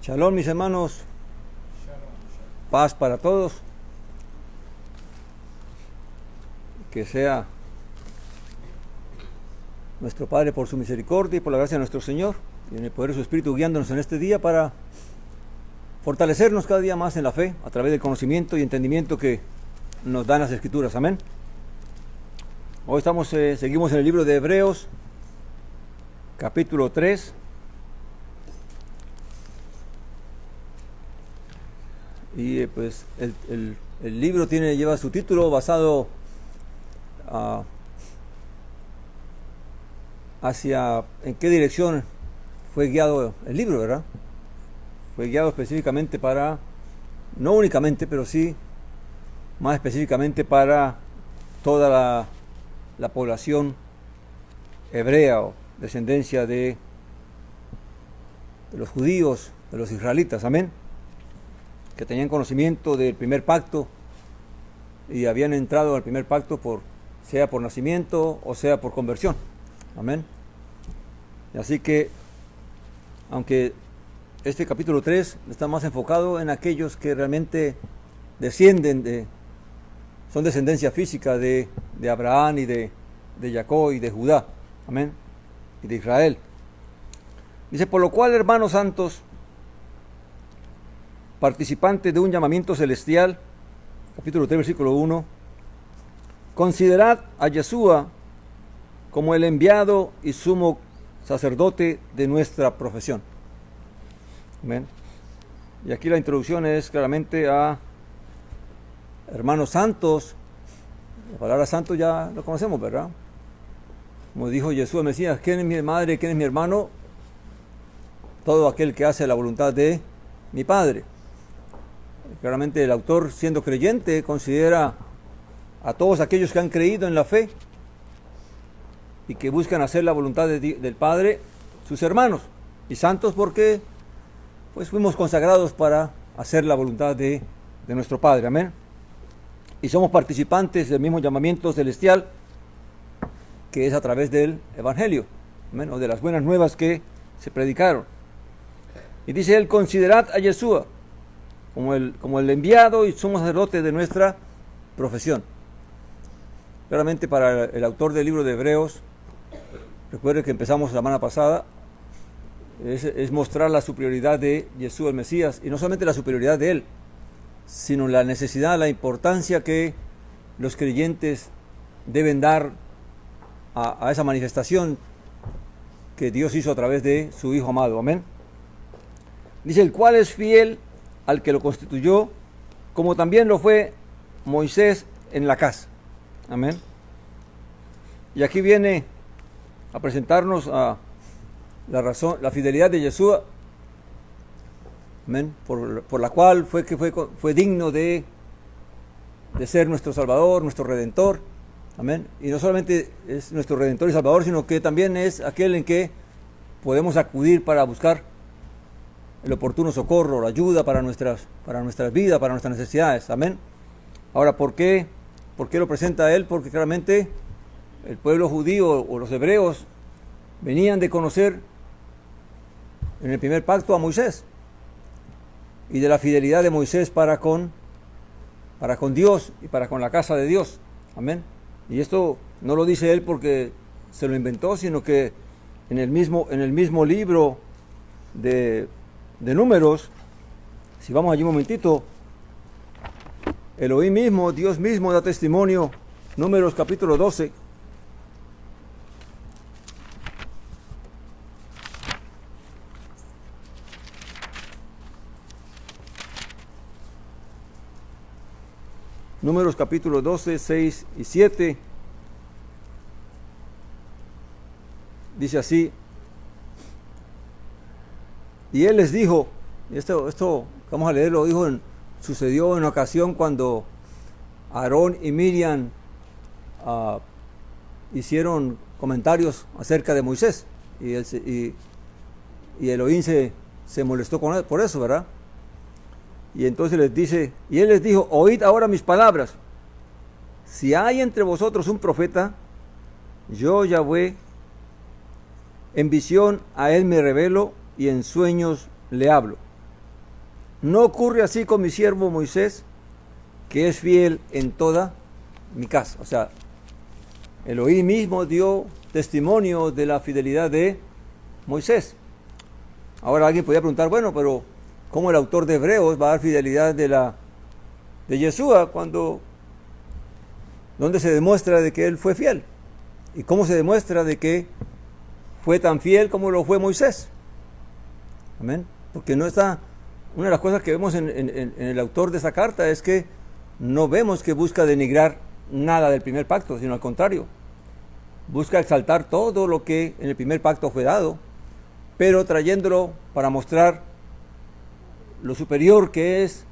Shalom, mis hermanos, paz para todos, que sea nuestro Padre por su misericordia y por la gracia de nuestro Señor y en el poder de su Espíritu guiándonos en este día para fortalecernos cada día más en la fe a través del conocimiento y entendimiento que nos dan las Escrituras. Amén. Hoy seguimos en el libro de Hebreos, capítulo 3. Y pues el libro lleva su título basado hacia en qué dirección fue guiado el libro, ¿verdad? Fue guiado específicamente para, no únicamente, pero sí más específicamente para toda la población hebrea o descendencia de los judíos, de los israelitas. Amén. Que tenían conocimiento del primer pacto y habían entrado al primer pacto sea por nacimiento o sea por conversión. Amén. Así que, aunque este capítulo 3 está más enfocado en aquellos que realmente son descendencia física de Abraham y de Jacob y de Judá. Amén. Y de Israel. Dice, por lo cual, hermanos santos, participantes de un llamamiento celestial, capítulo 3, versículo 1, considerad a Yeshua como el enviado y sumo sacerdote de nuestra profesión. Amén. Y aquí la introducción es claramente a hermanos santos. La palabra santo ya lo conocemos, ¿verdad? Como dijo Yeshua Mesías, ¿quién es mi madre, quién es mi hermano? Todo aquel que hace la voluntad de mi Padre. Claramente el autor, siendo creyente, considera a todos aquellos que han creído en la fe y que buscan hacer la voluntad del Padre, sus hermanos, y santos porque pues fuimos consagrados para hacer la voluntad de nuestro Padre. Amén. Y somos participantes del mismo llamamiento celestial que es a través del Evangelio, amén, o de las buenas nuevas que se predicaron. Y dice él, considerad a Yeshua como el enviado y sumo sacerdote de nuestra profesión. Claramente para el autor del libro de Hebreos, recuerden que empezamos la semana pasada, es mostrar la superioridad de Yeshua el Mesías, y no solamente la superioridad de él, sino la necesidad, la importancia que los creyentes deben dar a esa manifestación que Dios hizo a través de su Hijo amado. Amén. Dice, el cual es fiel al que lo constituyó, como también lo fue Moisés en la casa. Amén. Y aquí viene a presentarnos a la fidelidad de Yeshua, amén, por la cual fue digno de ser nuestro Salvador, nuestro Redentor. Amén. Y no solamente es nuestro Redentor y Salvador, sino que también es aquel en que podemos acudir para buscar el oportuno socorro, la ayuda para nuestras vidas, para nuestras necesidades. Amén. Ahora, ¿por qué lo presenta a él? Porque claramente el pueblo judío o los hebreos venían de conocer en el primer pacto a Moisés y de la fidelidad de Moisés para con Dios y para con la casa de Dios. Amén. Y esto no lo dice él porque se lo inventó, sino que en el mismo libro de Números, si vamos allí un momentito, Elohim mismo, Dios mismo da testimonio. Números capítulo 12. Números capítulo 12, 6 y 7. Dice así. Y él les dijo, esto vamos a leerlo, sucedió en una ocasión cuando Aarón y Miriam hicieron comentarios acerca de Moisés y Elohim se molestó con él por eso, ¿verdad? Y entonces él les dijo, oíd ahora mis palabras, si hay entre vosotros un profeta, yo Yahweh, en visión a él me revelo y en sueños le hablo. no ocurre así con mi siervo Moisés, que es fiel en toda mi casa. O sea, Elohim mismo dio testimonio de la fidelidad de Moisés. Ahora alguien podría preguntar, bueno, pero ¿cómo el autor de Hebreos va a dar fidelidad de Yeshua donde se demuestra de que él fue fiel? ¿Y cómo se demuestra de que fue tan fiel como lo fue Moisés? Amén. Porque no está, una de las cosas que vemos en el autor de esa carta es que no vemos que busca denigrar nada del primer pacto, sino al contrario, busca exaltar todo lo que en el primer pacto fue dado, pero trayéndolo para mostrar lo superior que es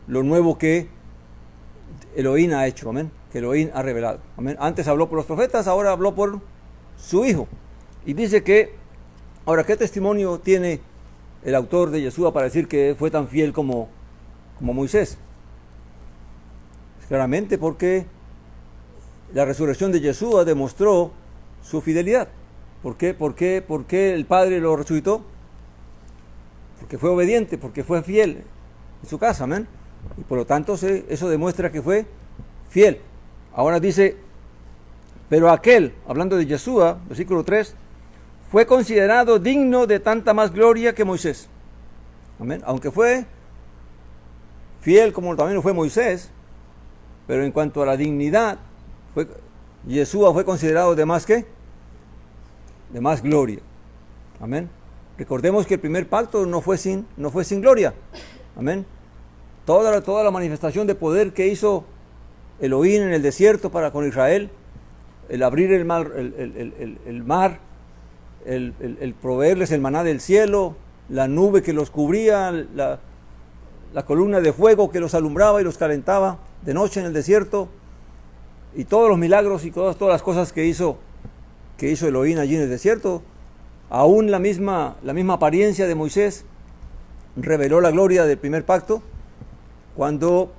lo nuevo que Elohim ha hecho, amén, que Elohim ha revelado, amén. Antes habló por los profetas, ahora habló por su Hijo. Y dice que, ahora, ¿qué testimonio tiene el autor de Yeshua para decir que fue tan fiel como Moisés? Claramente porque la resurrección de Yeshua demostró su fidelidad. ¿Por qué? ¿Por qué el Padre lo resucitó? Porque fue obediente, porque fue fiel en su casa, amén. Y por lo tanto eso demuestra que fue fiel. Ahora dice, pero aquel, hablando de Yeshua, versículo 3, fue considerado digno de tanta más gloria que Moisés. Amén. Aunque fue fiel como también lo fue Moisés, pero en cuanto a la dignidad, Yeshua fue considerado de más ¿qué? De más gloria. Amén. Recordemos que el primer pacto no fue sin gloria. Amén. Toda la manifestación de poder que hizo Elohim en el desierto para con Israel, el abrir el mar, el proveerles el maná del cielo, la nube que los cubría, la columna de fuego que los alumbraba y los calentaba de noche en el desierto, y todos los milagros y todas las cosas que hizo Elohim allí en el desierto. Aún la misma apariencia de Moisés reveló la gloria del primer pacto, cuando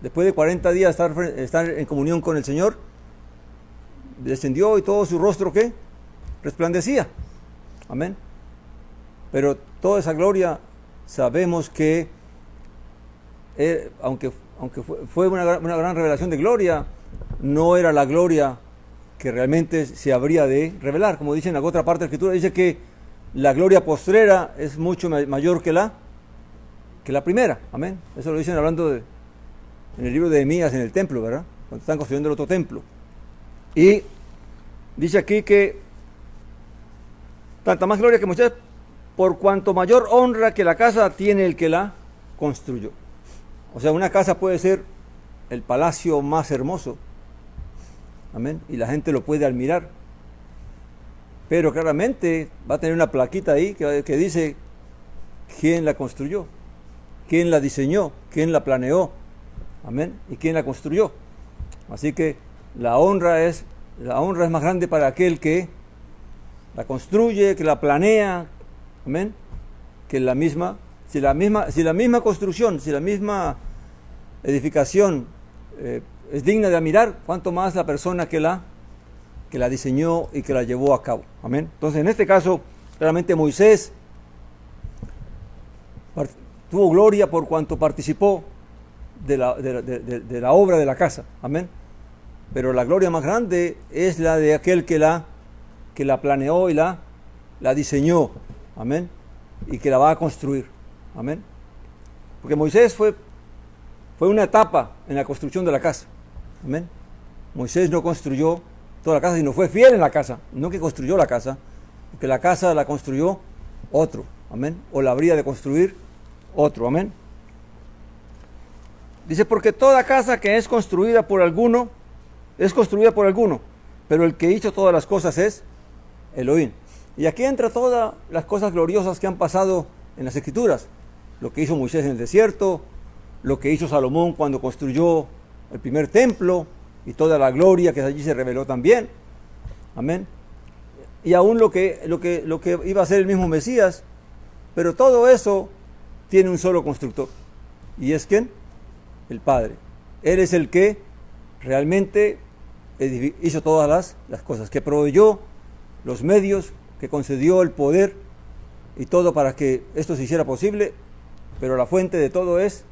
después de 40 días estar en comunión con el Señor, descendió y todo su rostro ¿qué? Resplandecía. Amén. Pero toda esa gloria sabemos que aunque fue una gran revelación de gloria, no era la gloria que realmente se habría de revelar. Como dice en la otra parte de la Escritura, dice que la gloria postrera es mucho mayor que la primera. Amén. Eso lo dicen hablando en el libro de Nehemías en el templo, ¿verdad? Cuando están construyendo el otro templo. Y dice aquí que tanta más gloria que Moisés, por cuanto mayor honra que la casa tiene el que la construyó. O sea, una casa puede ser el palacio más hermoso, amén, y la gente lo puede admirar, pero claramente va a tener una plaquita ahí que dice quién la construyó, quién la diseñó, quién la planeó, amén, y quién la construyó. Así que la honra es más grande para aquel que la construye, que la planea, amén, que la misma construcción, si la misma edificación es digna de admirar, cuanto más la persona que la diseñó y que la llevó a cabo. Amén. Entonces, en este caso, claramente Moisés tuvo gloria por cuanto participó de la obra de la casa. Amén. Pero la gloria más grande es la de aquel que la planeó y la diseñó. Amén. Y que la va a construir. Amén. Porque Moisés fue una etapa en la construcción de la casa. Amén. Moisés no construyó toda la casa, sino fue fiel en la casa. No que construyó la casa, porque la casa la construyó otro. Amén. O la habría de construir otro. Amén. Dice, porque toda casa que es construida por alguno, pero el que hizo todas las cosas es Elohim. Y aquí entra todas las cosas gloriosas que han pasado en las Escrituras. Lo que hizo Moisés en el desierto, lo que hizo Salomón cuando construyó el primer templo, y toda la gloria que allí se reveló también. Amén. Y aún lo que iba a ser el mismo Mesías. Pero todo eso tiene un solo constructor. ¿Y es quién? El Padre. Él es el que realmente hizo todas las cosas, que proveyó los medios, que concedió el poder y todo para que esto se hiciera posible. pero la fuente de todo es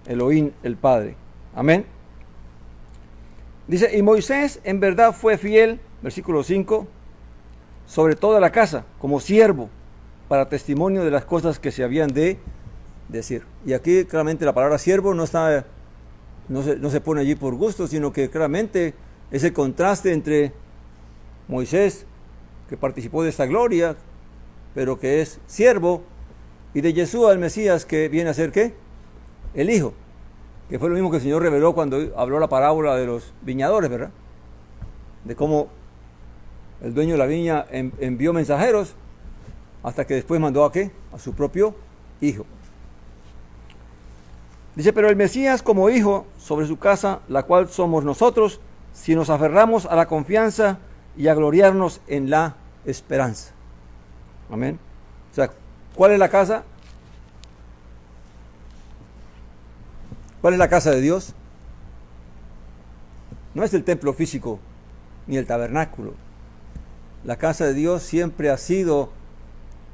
Elohim, el Padre. Amén. Dice, y Moisés en verdad fue fiel, versículo 5, sobre toda la casa, como siervo, para testimonio de las cosas que se habían de decir. Y aquí claramente la palabra siervo no se pone allí por gusto, sino que claramente es el contraste entre Moisés, que participó de esta gloria, pero que es siervo, y de Yeshua, el Mesías, que viene a ser ¿qué? El Hijo, que fue lo mismo que el Señor reveló cuando habló la parábola de los viñadores, ¿verdad? De cómo el dueño de la viña envió mensajeros, hasta que después mandó ¿a qué? A su propio Hijo. Dice, pero el Mesías como Hijo sobre su casa, la cual somos nosotros, si nos aferramos a la confianza y a gloriarnos en la esperanza. Amén. O sea, ¿cuál es la casa? ¿Cuál es la casa de Dios? No es el templo físico, ni el tabernáculo. La casa de Dios siempre ha sido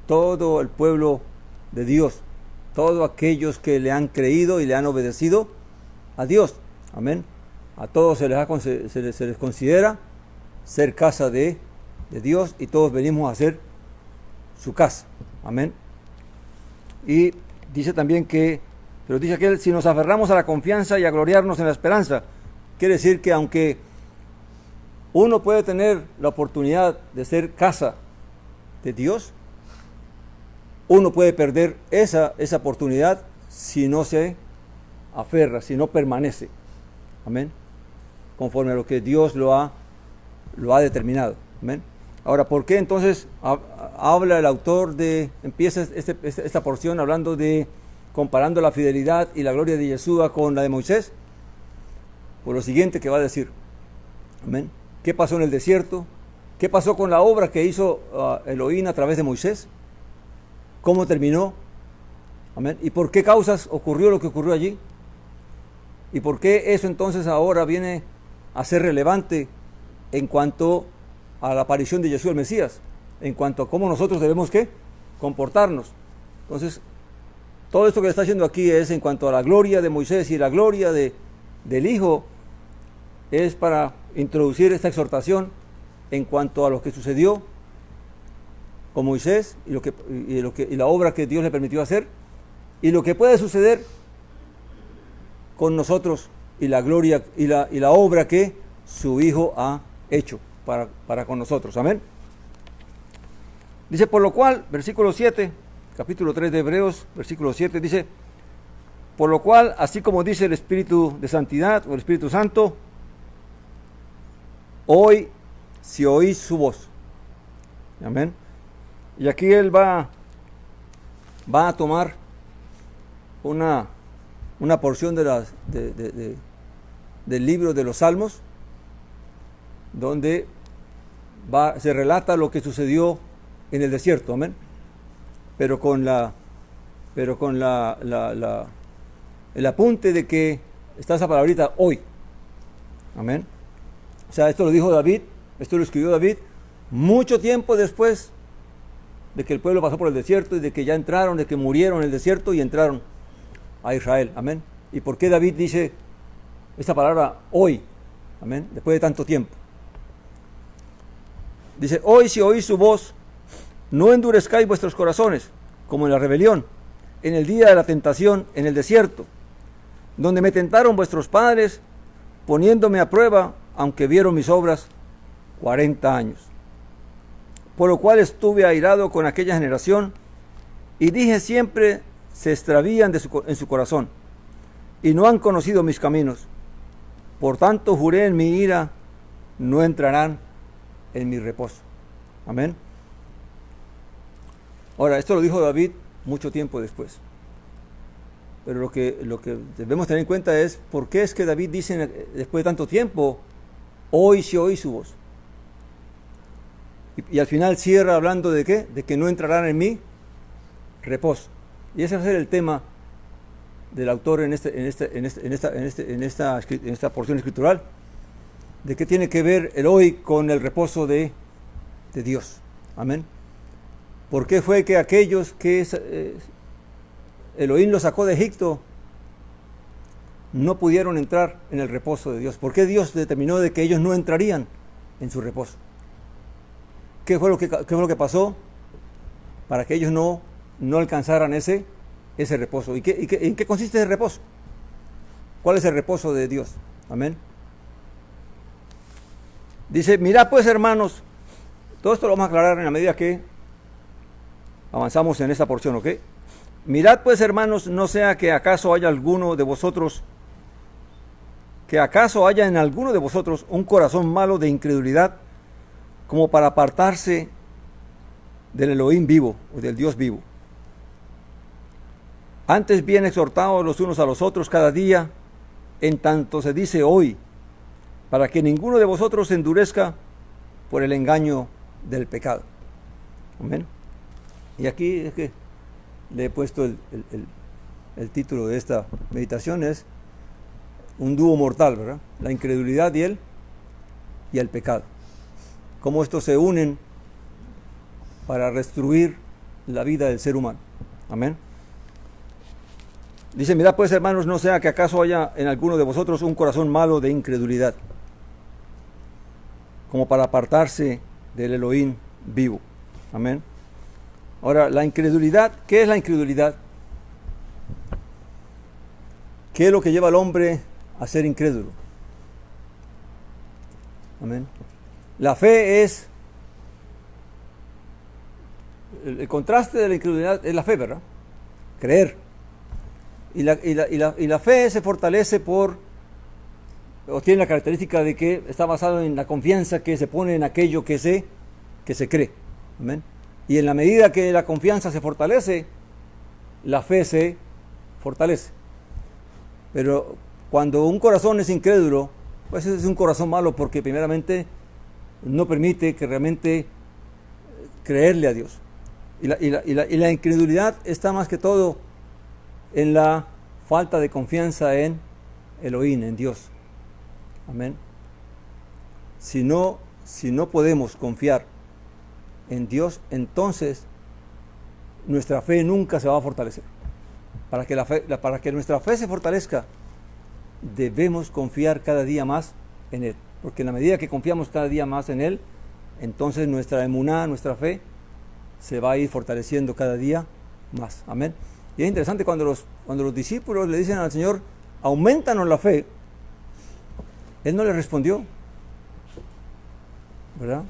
todo el pueblo de Dios, todos aquellos que le han creído y le han obedecido a Dios. Amén. A todos se les considera ser casa de Dios, y todos venimos a ser su casa. Amén. Y dice también pero dice que si nos aferramos a la confianza y a gloriarnos en la esperanza, quiere decir que aunque uno puede tener la oportunidad de ser casa de Dios, uno puede perder esa oportunidad si no se aferra, si no permanece. Amén. Conforme a lo que Dios lo ha determinado. Amén. Ahora, ¿por qué entonces habla el autor empieza esta porción hablando comparando la fidelidad y la gloria de Yeshua con la de Moisés? Por lo siguiente que va a decir. Amén. ¿Qué pasó en el desierto? ¿Qué pasó con la obra que hizo Elohim a través de Moisés? ¿Cómo terminó? Amén. ¿Y por qué causas ocurrió lo que ocurrió allí? ¿Y por qué eso entonces ahora viene a ser relevante en cuanto a la aparición de Yeshua el Mesías? En cuanto a cómo nosotros debemos ¿qué? Comportarnos. Entonces, todo esto que está haciendo aquí es en cuanto a la gloria de Moisés y la gloria del Hijo, es para introducir esta exhortación en cuanto a lo que sucedió con Moisés y la obra que Dios le permitió hacer, y lo que puede suceder con nosotros, y la gloria y la obra que su Hijo ha hecho para con nosotros. Amén. Dice, por lo cual, versículo 7, capítulo 3 de Hebreos, versículo 7, dice, por lo cual, así como dice el Espíritu de Santidad o el Espíritu Santo, hoy, si oís su voz. Amén. Y aquí él va a tomar una porción del libro de los Salmos, donde se relata lo que sucedió en el desierto. Amén. Pero con el apunte de que está esa palabrita hoy. Amén. O sea, esto lo dijo David, esto lo escribió David mucho tiempo después de que el pueblo pasó por el desierto y de que ya entraron, de que murieron en el desierto y entraron a Israel. Amén. ¿Y por qué David dice esta palabra hoy? Amén. Después de tanto tiempo. Dice, hoy si oís su voz, no endurezcáis vuestros corazones, como en la rebelión, en el día de la tentación, en el desierto, donde me tentaron vuestros padres, poniéndome a prueba, aunque vieron mis obras 40 años. Por lo cual estuve airado con aquella generación, y dije siempre, se extravían en su corazón, y no han conocido mis caminos. Por tanto juré en mi ira, no entrarán en mi reposo. Amén. Ahora, esto lo dijo David mucho tiempo después. Pero lo que debemos tener en cuenta es por qué es que David dice después de tanto tiempo, hoy sí oí su voz. Y al final cierra hablando de ¿qué? De que no entrarán en mi reposo. Y ese va a ser el tema del autor en esta porción escritural, de qué tiene que ver el hoy con el reposo de Dios. Amén. ¿Por qué fue que aquellos que Elohim los sacó de Egipto, no pudieron entrar en el reposo de Dios. ¿Por qué Dios determinó de que ellos no entrarían en su reposo? ¿Qué fue lo que pasó para que ellos no alcanzaran ese reposo? ¿En qué consiste ese reposo? ¿Cuál es el reposo de Dios? Amén. Dice, mirad pues, hermanos, todo esto lo vamos a aclarar en la medida que avanzamos en esta porción, ¿ok? Mirad pues, hermanos, no sea que acaso haya alguno de vosotros, que acaso haya en alguno de vosotros un corazón malo de incredulidad, como para apartarse del Elohim vivo, o del Dios vivo. Antes bien exhortados los unos a los otros cada día, en tanto se dice hoy, para que ninguno de vosotros se endurezca por el engaño del pecado. Amén. Y aquí es que le he puesto el título de esta meditación, es un dúo mortal, ¿verdad? La incredulidad y el pecado. Cómo estos se unen para destruir la vida del ser humano. Amén. Dice, mirad pues, hermanos, no sea que acaso haya en alguno de vosotros un corazón malo de incredulidad, como para apartarse del Elohim vivo. Amén. Ahora, la incredulidad, ¿qué es la incredulidad? ¿Qué es lo que lleva al hombre a ser incrédulo? Amén. La fe es, el contraste de la incredulidad es la fe, ¿verdad? Creer. Y la fe se fortalece o tiene la característica de que está basado en la confianza que se pone en aquello que se cree. Amén. Y en la medida que la confianza se fortalece, la fe se fortalece. Pero cuando un corazón es incrédulo, pues es un corazón malo, porque primeramente no permite que realmente creerle a Dios. Y la incredulidad está más que todo en la falta de confianza en Elohim, en Dios. Amén. Si no podemos confiar en Dios, entonces nuestra fe nunca se va a fortalecer. Para que nuestra fe se fortalezca, debemos confiar cada día más en Él. Porque en la medida que confiamos cada día más en Él, entonces nuestra emuná, nuestra fe, se va a ir fortaleciendo cada día más. Amén. Y es interesante cuando los discípulos le dicen al Señor, aumentanos la fe, Él no les respondió, ¿verdad?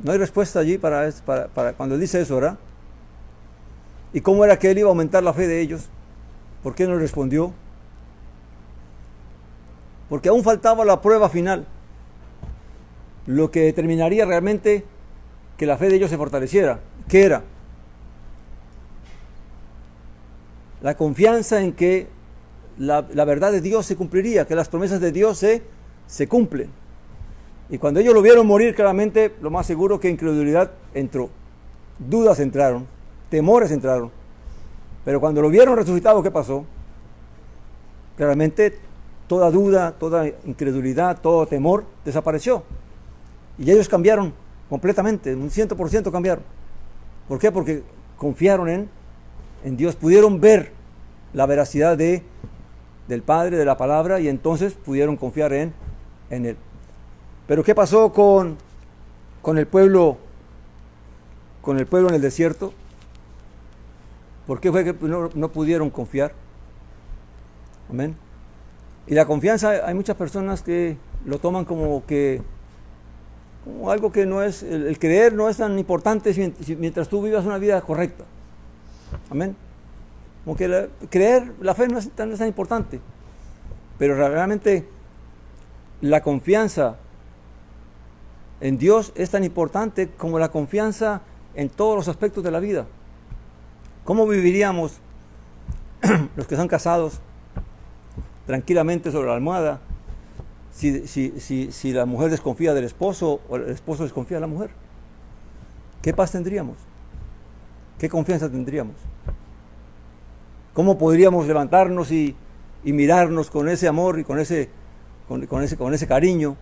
No hay respuesta allí para cuando Él dice eso, ¿verdad? ¿Y cómo era que Él iba a aumentar la fe de ellos? ¿Por qué no respondió? Porque aún faltaba la prueba final, lo que determinaría realmente que la fe de ellos se fortaleciera. ¿Qué era? La confianza en que la verdad de Dios se cumpliría, que las promesas de Dios se cumplen. Y cuando ellos lo vieron morir, claramente, lo más seguro que incredulidad entró. Dudas entraron, temores entraron. Pero cuando lo vieron resucitado, ¿qué pasó? Claramente, toda duda, toda incredulidad, todo temor desapareció. Y ellos cambiaron completamente, un 100% cambiaron. ¿Por qué? Porque confiaron en Dios, pudieron ver la veracidad del Padre, de la palabra, y entonces pudieron confiar en Él. Pero ¿qué pasó con el pueblo en el desierto? ¿Por qué fue que no pudieron confiar? Amén. Y la confianza, hay muchas personas que lo toman como algo que no es, el creer no es tan importante mientras tú vivas una vida correcta. Amén. Como que creer, la fe no es tan importante. Pero realmente la confianza en Dios es tan importante como la confianza en todos los aspectos de la vida. ¿Cómo viviríamos los que son casados tranquilamente sobre la almohada si la mujer desconfía del esposo o el esposo desconfía de la mujer? ¿Qué paz tendríamos? ¿Qué confianza tendríamos? ¿Cómo podríamos levantarnos y mirarnos con ese amor y con ese cariño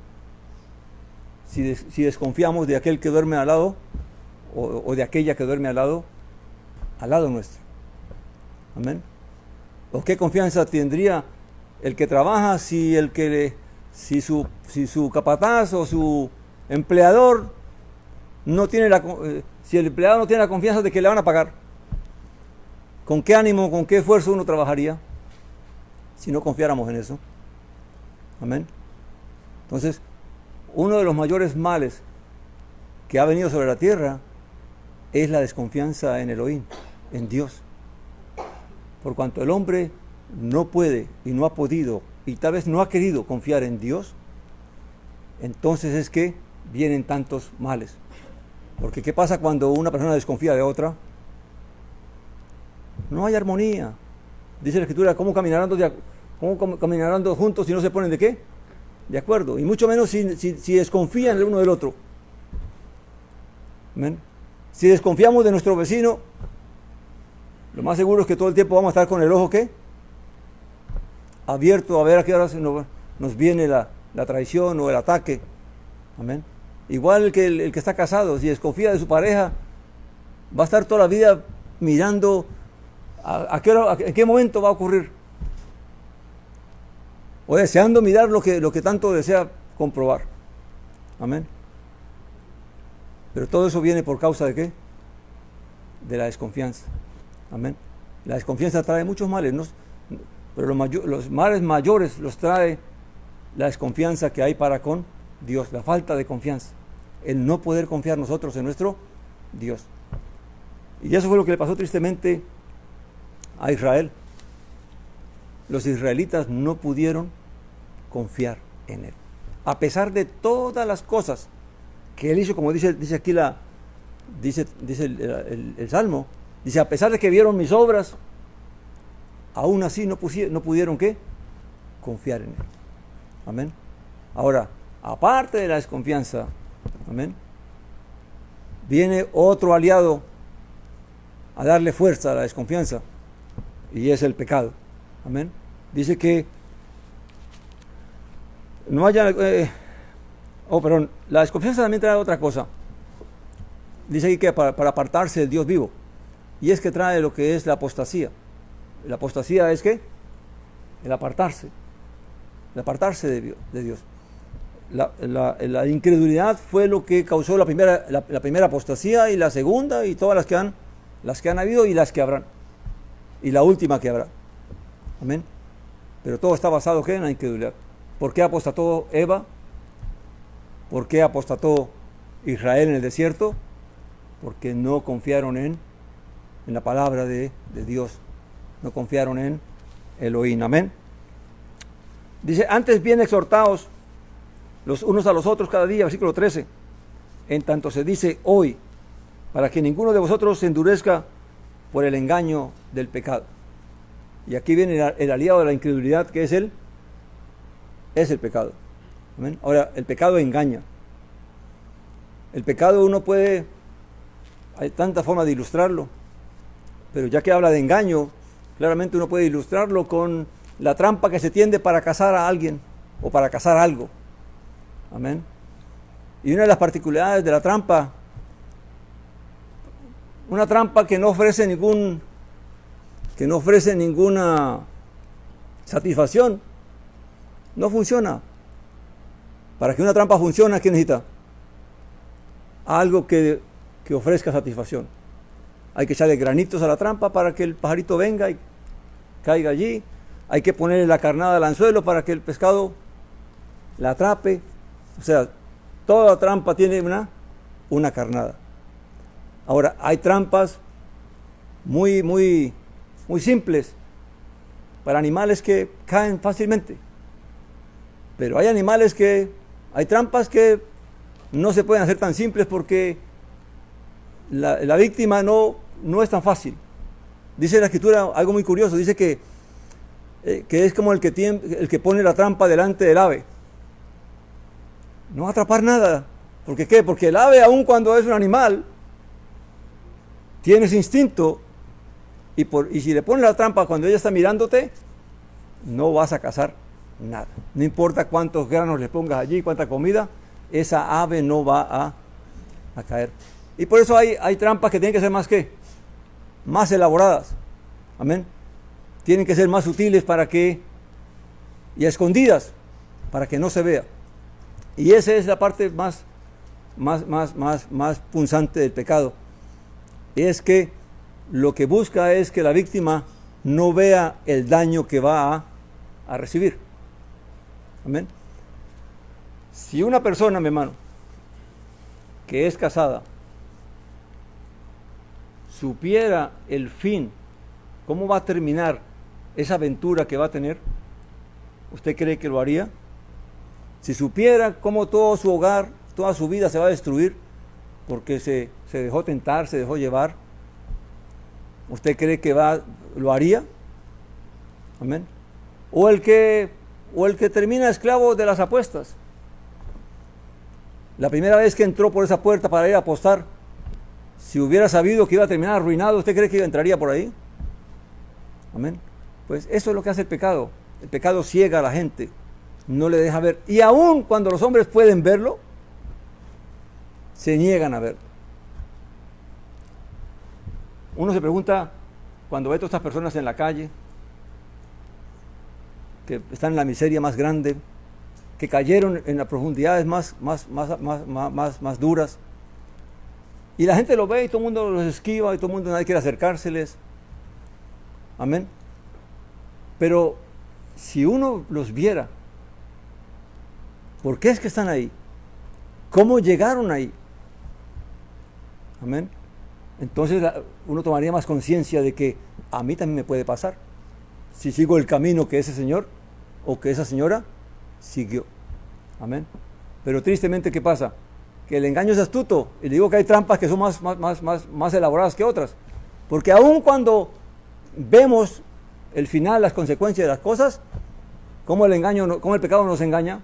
si desconfiamos de aquel que duerme al lado o de aquella que duerme al lado nuestro? Amén. ¿O qué confianza tendría el que trabaja si su capataz o su empleador no tiene si el empleado no tiene la confianza de que le van a pagar? ¿Con qué ánimo, con qué esfuerzo uno trabajaría si no confiáramos en eso? Amén. Entonces, uno de los mayores males que ha venido sobre la tierra es la desconfianza en Elohim, en Dios. Por cuanto el hombre no puede y no ha podido y tal vez no ha querido confiar en Dios, entonces es que vienen tantos males. Porque ¿qué pasa cuando una persona desconfía de otra? No hay armonía. Dice la Escritura, ¿cómo caminarán juntos si no se ponen de qué? De acuerdo. Y mucho menos si desconfían el uno del otro. ¿Amén? Si desconfiamos de nuestro vecino, lo más seguro es que todo el tiempo vamos a estar con el ojo, ¿qué? Abierto a ver a qué hora nos viene la traición o el ataque. Amén. Igual que el que está casado, si desconfía de su pareja, va a estar toda la vida mirando en qué momento va a ocurrir. O deseando mirar lo que tanto desea comprobar. Amén. Pero todo eso viene por causa de ¿qué? De la desconfianza. Amén. La desconfianza trae muchos males, ¿no? Pero los males mayores los trae la desconfianza que hay para con Dios, la falta de confianza, el no poder confiar nosotros en nuestro Dios. Y eso fue lo que le pasó tristemente a Israel. Los israelitas no pudieron confiar en Él, a pesar de todas las cosas que Él hizo, como dice aquí dice el Salmo, dice, a pesar de que vieron mis obras, aún así no pudieron ¿qué? Confiar en Él. Amén. Ahora, aparte de la desconfianza, amén, viene otro aliado a darle fuerza a la desconfianza, y es el pecado. Amén. Dice que no haya... la desconfianza también trae otra cosa. Dice aquí que para apartarse del Dios vivo, y es que trae lo que es la apostasía. La apostasía es ¿qué? El apartarse de Dios. La incredulidad fue lo que causó la primera apostasía, y la segunda, y todas las que han habido y las que habrán, y la última que habrá. Amén. Pero todo está basado ¿qué? En la incredulidad. ¿Por qué apostató Eva? ¿Por qué apostató Israel en el desierto? Porque no confiaron en la palabra de Dios, no confiaron en Elohim. Amén. Dice, antes bien exhortaos los unos a los otros cada día, versículo 13, en tanto se dice hoy, para que ninguno de vosotros se endurezca por el engaño del pecado. Y aquí viene el aliado de la incredulidad, que es el pecado. ¿Amén? Ahora, el pecado engaña. El pecado hay tantas formas de ilustrarlo, pero ya que habla de engaño, claramente uno puede ilustrarlo con la trampa que se tiende para cazar a alguien o para cazar algo. Amén. Y una de las particularidades de la trampa, una trampa que no ofrece ninguna satisfacción, no funciona. Para que una trampa funcione, ¿qué necesita? Algo que ofrezca satisfacción. Hay que echarle granitos a la trampa para que el pajarito venga y caiga allí. Hay que ponerle la carnada al anzuelo para que el pescado la atrape. O sea, toda trampa tiene una carnada. Ahora, hay trampas muy, muy, muy simples para animales que caen fácilmente. Pero hay trampas que no se pueden hacer tan simples porque la víctima no es tan fácil. Dice la Escritura algo muy curioso, dice que es como el que pone la trampa delante del ave. No va a atrapar nada. ¿Por qué? Porque el ave, aun cuando es un animal, tiene ese instinto, y si le pones la trampa cuando ella está mirándote, no vas a cazar nada. No importa cuántos granos le pongas allí, cuánta comida, esa ave no va a caer. Y por eso hay trampas que tienen que ser más elaboradas. Amén. tienen que ser más sutiles y a escondidas, para que no se vea. Y esa es la parte más punzante del pecado. Es que lo que busca es que la víctima no vea el daño que va a recibir. Amén. Si una persona, mi hermano, que es casada, supiera el fin, cómo va a terminar esa aventura que va a tener, ¿usted cree que lo haría? Si supiera cómo todo su hogar, toda su vida se va a destruir porque se dejó tentar, se dejó llevar, ¿usted cree que lo haría? Amén. O el que termina esclavo de las apuestas. La primera vez que entró por esa puerta para ir a apostar, si hubiera sabido que iba a terminar arruinado, ¿usted cree que entraría por ahí? Amén. Pues eso es lo que hace el pecado. El pecado ciega a la gente, no le deja ver. Y aun cuando los hombres pueden verlo, se niegan a verlo. Uno se pregunta, cuando ve a todas estas personas en la calle, que están en la miseria más grande, que cayeron en las profundidades más duras, y la gente lo ve y todo el mundo los esquiva y todo el mundo, nadie quiere acercárseles. Amén. Pero si uno los viera, ¿por qué es que están ahí? ¿Cómo llegaron ahí? Amén. Entonces uno tomaría más conciencia de que a mí también me puede pasar, si sigo el camino que ese señor o que esa señora siguió. Amén. Pero tristemente, ¿qué pasa? Que el engaño es astuto, y le digo que hay trampas que son más elaboradas que otras, porque aun cuando vemos el final, las consecuencias de las cosas, cómo el pecado nos engaña,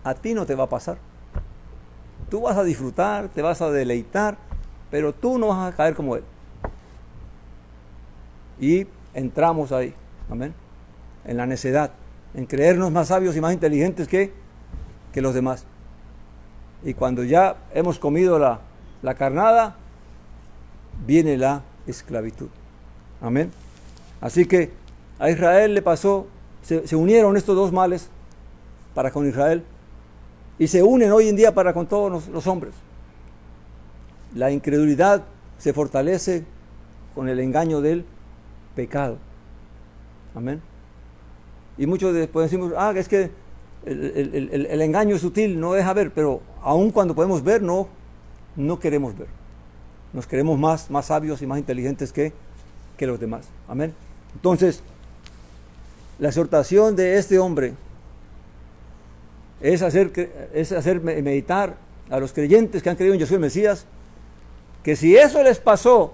a ti no te va a pasar. Tú vas a disfrutar, te vas a deleitar, pero tú no vas a caer como él. Y entramos ahí, amén, en la necedad, en creernos más sabios y más inteligentes que los demás. Y cuando ya hemos comido la carnada, viene la esclavitud. Amén. Así que a Israel le pasó, se unieron estos dos males para con Israel, y se unen hoy en día para con todos los hombres. La incredulidad se fortalece con el engaño del pecado. Amén. Y muchos después decimos, es que el engaño es sutil, no deja ver, pero aun cuando podemos ver, no queremos ver. Nos creemos más sabios y más inteligentes que los demás. Amén. Entonces, la exhortación de este hombre es hacer meditar a los creyentes que han creído en Jesús el Mesías, que si eso les pasó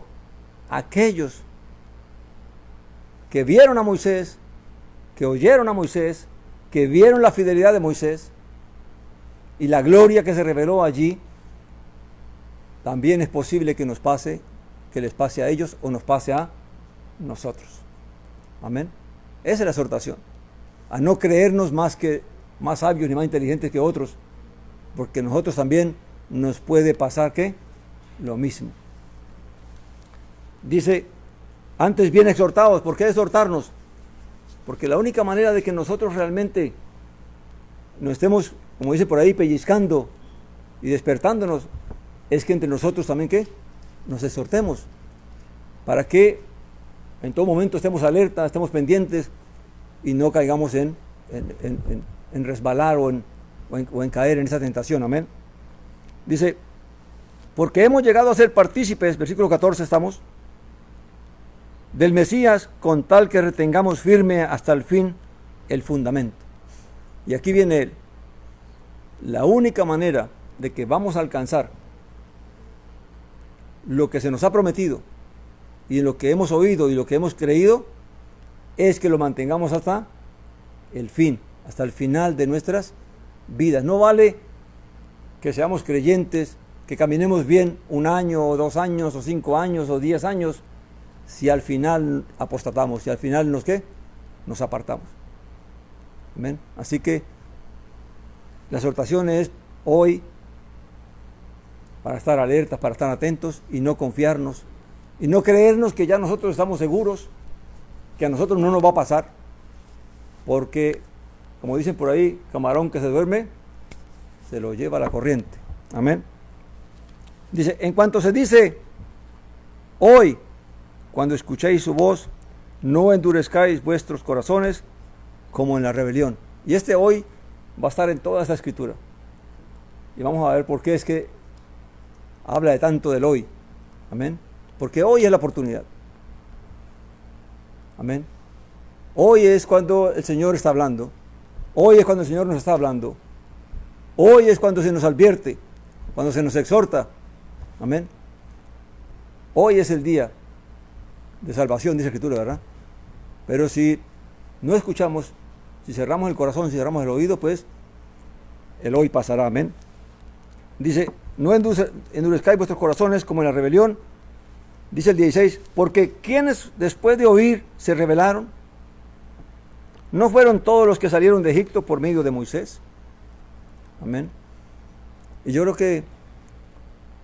a aquellos que vieron a Moisés, que oyeron a Moisés, que vieron la fidelidad de Moisés y la gloria que se reveló allí, también es posible que les pase a ellos o nos pase a nosotros. Amén. Esa es la exhortación, a no creernos más sabios ni más inteligentes que otros, porque nosotros también nos puede pasar lo mismo. Dice, antes bien exhortados. ¿Por qué exhortarnos? Porque la única manera de que nosotros realmente nos estemos, como dice por ahí, pellizcando y despertándonos, es que entre nosotros también nos exhortemos, para que en todo momento estemos alerta, estemos pendientes y no caigamos en resbalar o en caer en esa tentación. Amén. Dice, porque hemos llegado a ser partícipes, versículo 14 estamos, del Mesías, con tal que retengamos firme hasta el fin el fundamento. Y aquí viene él. La única manera de que vamos a alcanzar lo que se nos ha prometido y lo que hemos oído y lo que hemos creído es que lo mantengamos hasta el fin, hasta el final de nuestras vidas. No vale que seamos creyentes, que caminemos bien 1 año o 2 años o 5 años o 10 años, si al final apostatamos, si al final nos apartamos. Amén. Así que la exhortación es hoy para estar alertas, para estar atentos y no confiarnos y no creernos que ya nosotros estamos seguros, que a nosotros no nos va a pasar, porque, como dicen por ahí, camarón que se duerme, se lo lleva la corriente. Amén. Dice, en cuanto se dice, hoy, cuando escuchéis su voz, no endurezcáis vuestros corazones como en la rebelión. Y este hoy va a estar en toda esta escritura. Y vamos a ver por qué es que habla de tanto del hoy. Amén. Porque hoy es la oportunidad. Amén. Hoy es cuando el Señor está hablando. Hoy es cuando el Señor nos está hablando. Hoy es cuando se nos advierte, cuando se nos exhorta. Amén. Hoy es el día de salvación, dice la Escritura, ¿verdad? Pero si no escuchamos, si cerramos el corazón, si cerramos el oído, pues el hoy pasará. Amén. Dice, no endurezcáis vuestros corazones como en la rebelión. Dice el 16, porque quienes después de oír se rebelaron, ¿no fueron todos los que salieron de Egipto por medio de Moisés? Amén. Y yo creo que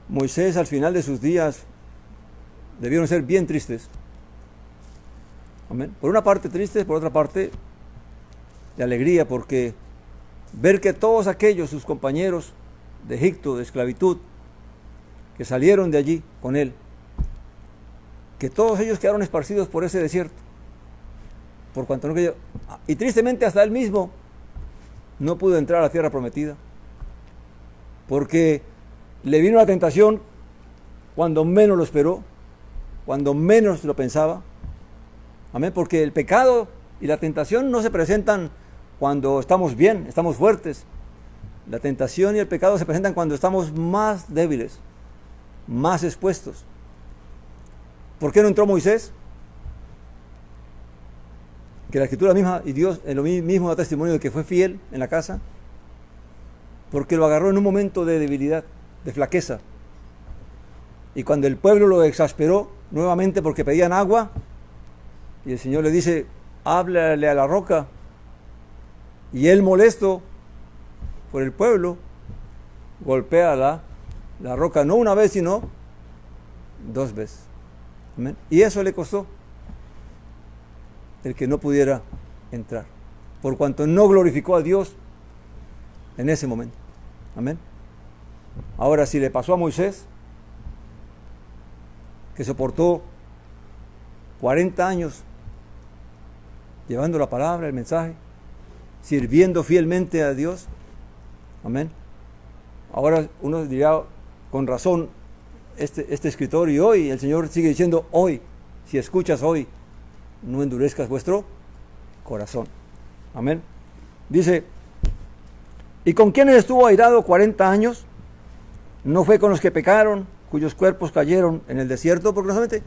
Moisés al final de sus días debieron ser bien tristes. Amén. Por una parte tristes, por otra parte de alegría, porque ver que todos aquellos, sus compañeros de Egipto, de esclavitud, que salieron de allí con él, que todos ellos quedaron esparcidos por ese desierto, por cuanto no quería, y tristemente hasta él mismo no pudo entrar a la tierra prometida, porque le vino la tentación cuando menos lo esperó, cuando menos lo pensaba. Amén, porque el pecado y la tentación no se presentan cuando estamos bien, estamos fuertes. La tentación y el pecado se presentan cuando estamos más débiles, más expuestos. ¿Por qué no entró Moisés? Que la Escritura misma y Dios en lo mismo da testimonio de que fue fiel en la casa, porque lo agarró en un momento de debilidad, de flaqueza. Y cuando el pueblo lo exasperó nuevamente porque pedían agua, y el Señor le dice, háblale a la roca, y él molesto por el pueblo, golpea la roca, no una vez, sino 2 veces. Amén. Y eso le costó el que no pudiera entrar, por cuanto no glorificó a Dios en ese momento. Amén. Ahora, si le pasó a Moisés, que soportó 40 años llevando la palabra, el mensaje, sirviendo fielmente a Dios. Amén. Ahora uno dirá, con razón, este escritor, y hoy el Señor sigue diciendo, hoy, si escuchas hoy, no endurezcas vuestro corazón. Amén. Dice, ¿y con quiénes estuvo airado 40 años? ¿No fue con los que pecaron, cuyos cuerpos cayeron en el desierto? Porque no solamente,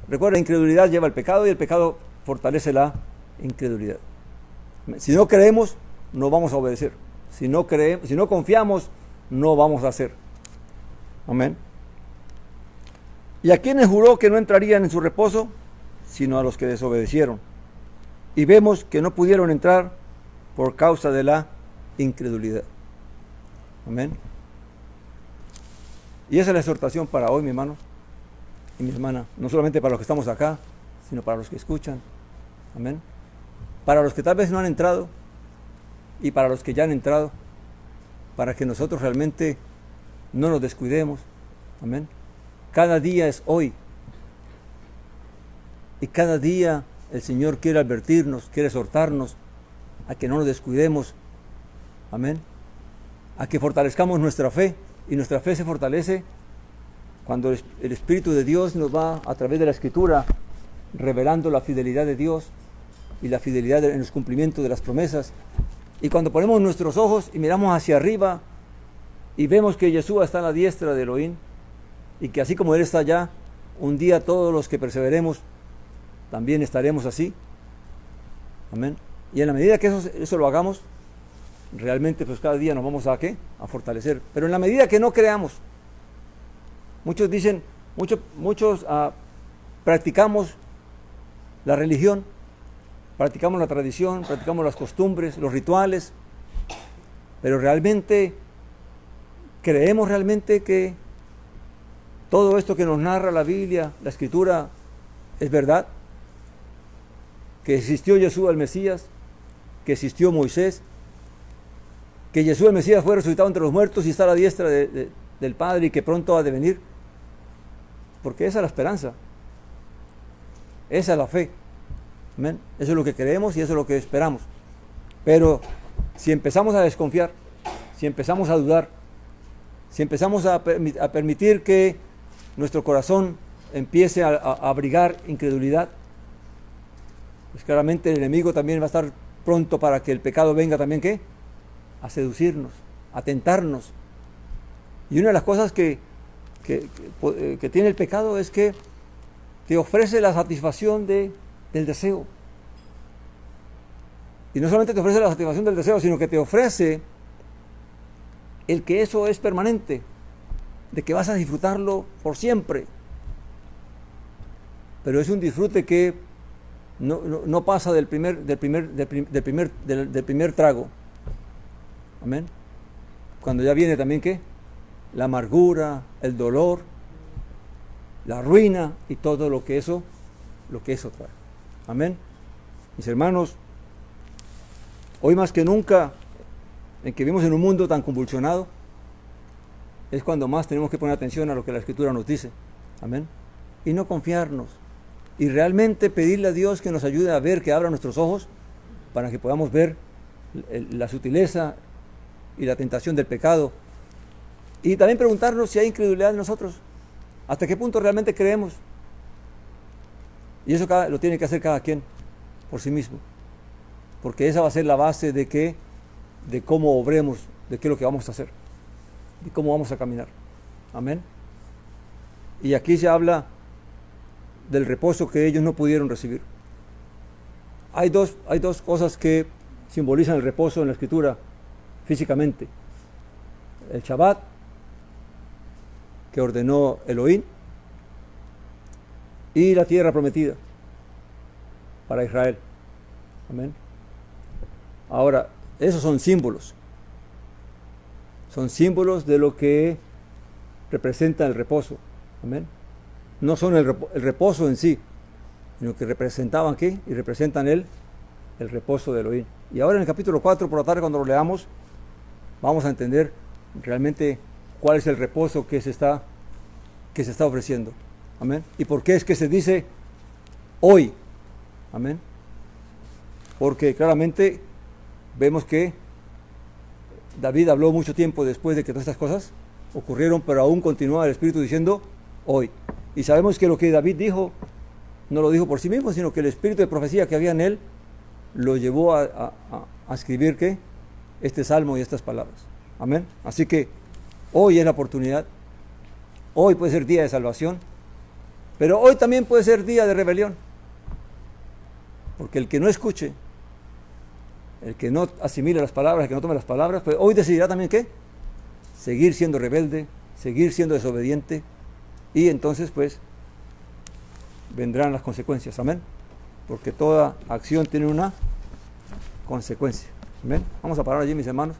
recuerda, la incredulidad lleva al pecado y el pecado fortalece la incredulidad. Si no creemos, no vamos a obedecer. Si no confiamos, no vamos a hacer. Amén. ¿Y a quienes juró que no entrarían en su reposo? Sino a los que desobedecieron. Y vemos que no pudieron entrar por causa de la incredulidad. Amén. Y esa es la exhortación para hoy, mi hermano y mi hermana. No solamente para los que estamos acá, sino para los que escuchan. Amén. Para los que tal vez no han entrado y para los que ya han entrado, para que nosotros realmente no nos descuidemos. Amén. Cada día es hoy. Y cada día el Señor quiere advertirnos, quiere exhortarnos a que no nos descuidemos. Amén. A que fortalezcamos nuestra fe. Y nuestra fe se fortalece cuando el Espíritu de Dios nos va a través de la Escritura revelando la fidelidad de Dios y la fidelidad en los cumplimientos de las promesas. Y cuando ponemos nuestros ojos y miramos hacia arriba y vemos que Yeshua está a la diestra de Elohim y que así como Él está allá, un día todos los que perseveremos también estaremos así. Amén. Y en la medida que eso lo hagamos, realmente pues cada día nos vamos a ¿qué? A fortalecer. Pero en la medida que no creamos, muchos dicen, muchos practicamos la religión, practicamos la tradición, practicamos las costumbres, los rituales, pero realmente creemos realmente que todo esto que nos narra la Biblia, la Escritura, es verdad. que existió Yeshua el Mesías, que existió Moisés, que Yeshua el Mesías fue resucitado entre los muertos y está a la diestra del Padre y que pronto ha de venir. Porque esa es la esperanza. Esa es la fe. Amén. Eso es lo que creemos y eso es lo que esperamos. Pero si empezamos a desconfiar, si empezamos a dudar, si empezamos a permitir que nuestro corazón empiece a abrigar incredulidad, pues claramente el enemigo también va a estar pronto para que el pecado venga también, ¿qué? A seducirnos, a tentarnos. Y una de las cosas que tiene el pecado es que te ofrece la satisfacción del deseo. Y no solamente te ofrece la satisfacción del deseo, sino que te ofrece el que eso es permanente, de que vas a disfrutarlo por siempre. Pero es un disfrute que no pasa del primer trago. Amén. Cuando ya viene también, ¿qué? La amargura, el dolor, la ruina y todo lo que eso trae. Amén. Mis hermanos, hoy más que nunca, en que vivimos en un mundo tan convulsionado, es cuando más tenemos que poner atención a lo que la Escritura nos dice. Amén. Y no confiarnos. Y realmente pedirle a Dios que nos ayude a ver, que abra nuestros ojos, para que podamos ver la sutileza y la tentación del pecado. Y también preguntarnos si hay incredulidad en nosotros. ¿Hasta qué punto realmente creemos? Y eso lo tiene que hacer cada quien por sí mismo. Porque esa va a ser la base de cómo obremos, de qué es lo que vamos a hacer, de cómo vamos a caminar. Amén. Y aquí se habla del reposo que ellos no pudieron recibir. Hay dos cosas que simbolizan el reposo en la Escritura físicamente. El Shabbat, que ordenó Elohim, y la tierra prometida para Israel. Amén. Ahora, esos son símbolos. Son símbolos de lo que representa el reposo. Amén. No son el reposo en sí, sino que representaban ¿qué? Y representan el reposo de Elohim. Y ahora en el capítulo 4, por la tarde, cuando lo leamos, vamos a entender realmente cuál es el reposo que se está ofreciendo. Amén. ¿Y por qué es que se dice hoy? Amén. Porque claramente vemos que David habló mucho tiempo después de que todas estas cosas ocurrieron, pero aún continúa el Espíritu diciendo hoy. Y sabemos que lo que David dijo, no lo dijo por sí mismo, sino que el espíritu de profecía que había en él lo llevó a escribir ¿qué? Este salmo y estas palabras. Amén. Así que hoy es la oportunidad. Hoy puede ser día de salvación, pero hoy también puede ser día de rebelión. Porque el que no escuche, el que no asimile las palabras, el que no tome las palabras, pues hoy decidirá también ¿qué? Seguir siendo rebelde, seguir siendo desobediente, y entonces pues vendrán las consecuencias. Amén. Porque toda acción tiene una consecuencia. Amén. Vamos a parar allí, mis hermanos.